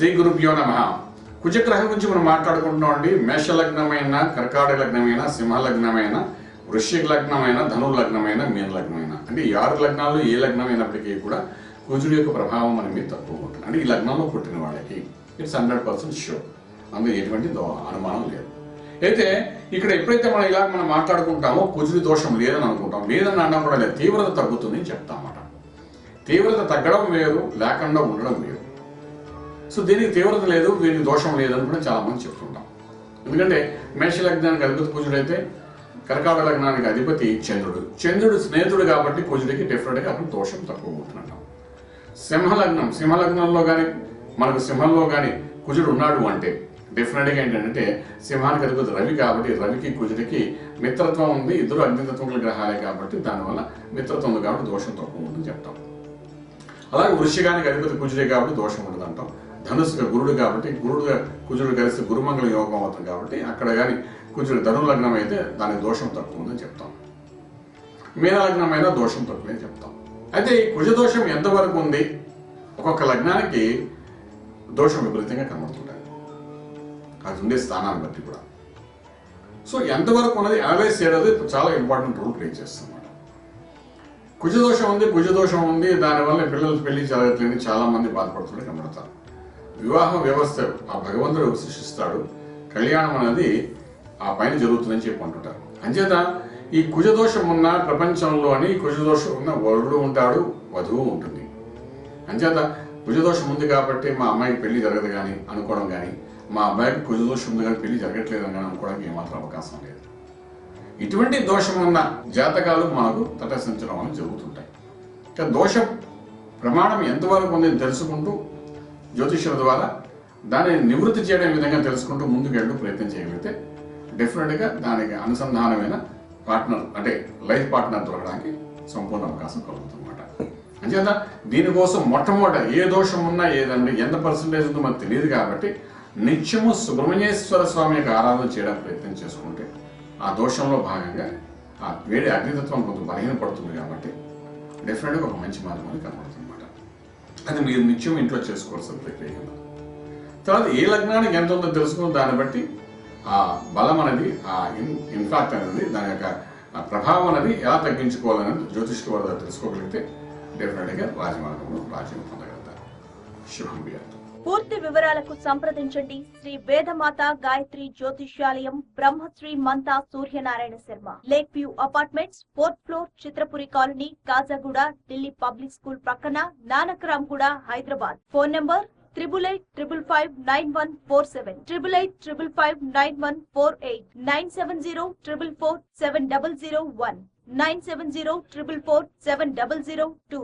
శ్రీ గురుభ్యో నమః. కుజగ్రహం గురించి మనం మాట్లాడుకుంటున్నాం అండి. మేష లగ్నమైన, కర్కాటక లగ్నమైన, సింహ లగ్నమైన, వృశ్చిక లగ్నమైన, ధను లగ్నమైన, మీన లగ్నమైన, అంటే ఈ 6 లగ్నాలు ఏ లగ్నం అయినప్పటికీ కూడా కుజుడి యొక్క ప్రభావం మన మీద తక్కువ ఉంటుంది. అంటే ఈ లగ్నంలో పుట్టిన వాళ్ళకి ఇట్స్ 100% షూర్, అందులో ఎటువంటి అనుమానం లేదు. అయితే ఇక్కడ ఎప్పుడైతే మనం మాట్లాడుకుంటామో కుజుడి దోషం లేదని అనుకుంటాం, లేదని అన్నా కూడా లేదు, తీవ్రత తగ్గుతుంది అని చెప్తామన్నమాట. తీవ్రత తగ్గడం వేరు, లేకుండా ఉండడం వేరు. సో దీనికి తీవ్రత లేదు, దీనికి దోషం లేదని కూడా చాలా మంది చెప్తుంటాం. ఎందుకంటే మేష లగ్నానికి అధిపతి కుజుడు అయితే కర్కాటక లగ్నానికి అధిపతి చంద్రుడు. చంద్రుడు స్నేహితుడు కాబట్టి కుజుడికి డెఫినెట్గా అక్కడ దోషం తక్కువ ఉంటుందంటాం. సింహలగ్నంలో కానీ మనకు సింహంలో కానీ కుజుడు ఉన్నాడు అంటే డెఫినెట్గా ఏంటంటే సింహానికి అధిపతి రవి కాబట్టి రవికి కుజుడికి మిత్రత్వం ఉంది. ఇద్దరు అగ్నితత్వముల గ్రహాలే కాబట్టి దానివల్ల మిత్రత్వం ఉంది కాబట్టి దోషం తక్కువ ఉందని చెప్తాం. అలాగే వృశ్చికానికి అధిపతి కుజుడే కాబట్టి దోషం ఉండదు అంటాం. ధనుసుగా గురుడు కాబట్టి కుజుడు కలిసి గురుమంగళ యోగం అవుతుంది కాబట్టి అక్కడ కానీ కుజుడు ధను లగ్నం అయితే దానికి దోషం తక్కువ ఉందని చెప్తాం. మీన లగ్నమైన దోషం తక్కువని చెప్తాం. అయితే ఈ కుజ దోషం ఎంతవరకు ఉంది? ఒక్కొక్క లగ్నానికి దోషం విపరీతంగా కనబడుతుంటాయి, అది ఉండే స్థానాన్ని బట్టి కూడా. సో ఎంతవరకు ఉన్నది అనలైజ్ చేయడం చాలా ఇంపార్టెంట్ రోల్ ప్లే చేస్తుంది. కుజదోషం ఉంది, దానివల్ల పిల్లలు పెళ్లి జరగట్లేని చాలా మంది బాధపడుతుంటే కనబడతారు. వివాహ వ్యవస్థ ఆ భగవంతుడు సృష్టిస్తాడు, కళ్యాణం అనేది ఆ పైన జరుగుతుందని చెప్పి అంటుంటారు. అంచేత ఈ కుజదోషం ఉన్న ప్రపంచంలోని కుజదోషం ఉన్న వరుడు ఉంటాడు, వధువు ఉంటుంది. అంచేత కుజదోషం ఉంది కాబట్టి మా అమ్మాయికి పెళ్లి జరగదు కానీ అనుకోవడం కానీ, మా అబ్బాయికి కుజదోషం ఉంది కానీ పెళ్లి జరగట్లేదు అని అనుకోవడానికి ఏమాత్రం అవకాశం లేదు. ఇటువంటి దోషం ఉన్న జాతకాలు మనకు తటస్థించడం అనేది జరుగుతుంటాయి. ఇక దోష ప్రమాణం ఎంతవరకు ఉందని తెలుసుకుంటూ జ్యోతిష్యుల ద్వారా దాన్ని నివృత్తి చేయడం విధంగా తెలుసుకుంటూ ముందుకు వెళ్ళి ప్రయత్నం చేయగలిగితే డెఫినెట్గా దానికి అనుసంధానమైన పార్ట్నర్ అంటే లైఫ్ పార్ట్నర్ దొరకడానికి సంపూర్ణ అవకాశం కలుగుతుందన్నమాట. అంచేత దీనికోసం మొట్టమొదట ఏ దోషం ఉన్నా ఏదండి ఎంత పర్సంటేజ్ ఉందో మనకు తెలియదు కాబట్టి నిత్యము సుబ్రహ్మణ్యేశ్వర స్వామి యొక్క ఆరాధన చేయడానికి ప్రయత్నం చేసుకుంటే ఆ దోషంలో భాగంగా ఆ వేడి అగ్నితత్వం కొంత బలహీనపడుతుంది కాబట్టి డెఫినెట్గా ఒక మంచి మార్గం అని కనబడుతుంది అనమాట. అది మీరు నిత్యం ఇంట్లో చేసుకోవాల్సిన ప్రక్రియ. తర్వాత ఏ లగ్నానికి ఎంత ఉందో తెలుసుకుని దాన్ని బట్టి ఆ బలం అనేది ఆ ఇన్ఫాక్ట్ అనేది దాని యొక్క ప్రభావం అనేది ఎలా తగ్గించుకోవాలనేది జ్యోతిష్కుల వల్ల తెలుసుకోగలిగితే డెఫినెట్గా రాజమార్గంలో రాజ్యం పొందగలుగుతారు. శుభం వ్యాప్తం. పూర్తి వివరాలకు సంప్రదించండి Shri Vedamata Gayatri Jyotishyalayam, Brahmasri Mantha Suryanarayana Sharma, lake view apartments, 4th floor, Chitrapuri colony, Kajaguda, Delhi public school ప్రక్కన, నానక్రామ్ గూడ, హైదరాబాద్. Phone number 8885559147, 8855559148, 9704447001, 9704447002.